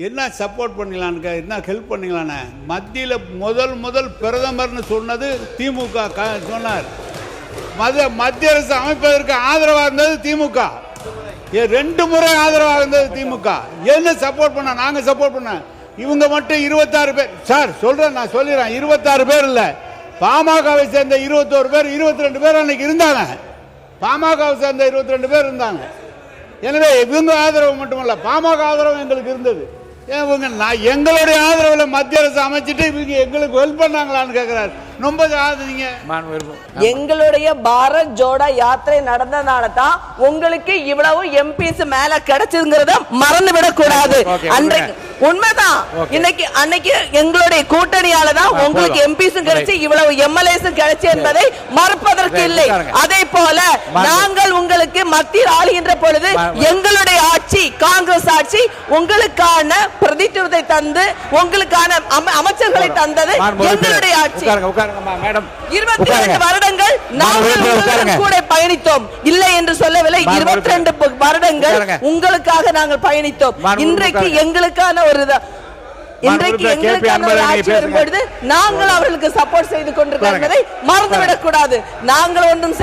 என்ன சப்போர்ட் பண்ணலான்னு என்ன ஹெல்ப் பண்ணலான்னு மத்தியில் முதல் பிரதமர்னு சொன்னது திமுக சொன்னார். மத்திய அரசு அமைப்பதற்கு ஆதரவாக இருந்தது திமுக. 2 முறை ஆதரவாக இருந்தது திமுக. என்ன சப்போர்ட் பண்ண? நாங்கள் சப்போர்ட் பண்ண. இவங்க மட்டும் 26 பேர் சார் சொல்றேன், நான் சொல்லிடுறேன். 26 பேர் இல்லை, பாமகவை சேர்ந்த 21 பேர் 22 பேர் அன்னைக்கு இருந்தாங்க. பாமகவை சேர்ந்த 22 பேர் இருந்தாங்க. எனவே இவங்க ஆதரவு மட்டுமல்ல, பாமக ஆதரவு எங்களுக்கு இருந்தது. எங்களுடைய ஆதரவில் மத்திய அரசு அமைச்சிட்டு இவங்க எங்களுக்கு ஹெல்ப் பண்ணாங்களான்னு கேட்கிறாரு. ரொம்ப எங்களுடைய பாரத் ஜோடா யாத்திரை நடந்ததால தான் உங்களுக்கு இவ்வளவு எம்பிஸ் மேல கிடைச்சதுங்கிறத மறந்து விடக் கூடாது. உண்மைதான். அன்னைக்கு எங்களுடைய கூட்டணியால தான் உங்களுக்கு எம்பிஸும் கிடைச்சு இவ்வளவு எம்எல்ஏஸும் கிடைச்சு என்பதை மறுப்பதற்கு இல்லை. அதே போல நாங்கள் உங்களுக்கு மத்தியில் ஆளுகின்ற பொழுது எங்களுடைய ஆட்சி காங்கிரஸ் ஆட்சி உங்களுக்கான பிரதித்துவத்தை தந்து உங்களுக்கான அமைச்சர்களை தந்தது எங்களுடைய ஆட்சி. 22 வருடங்கள் நாங்கள் கூட பயணித்தோம், இல்லை என்று சொல்லவில்லை. 22 வருடங்கள் உங்களுக்காக நாங்கள் பயணித்தோம். இன்றைக்கு எங்களுக்கான ஒரு ஆட்சி வரும்பொழுது நாங்கள் அவர்களுக்கு சப்போர்ட் செய்து கொண்டிருக்கிறோம் என்பதை மறந்துவிடக் கூடாது. நாங்கள் ஒன்றும்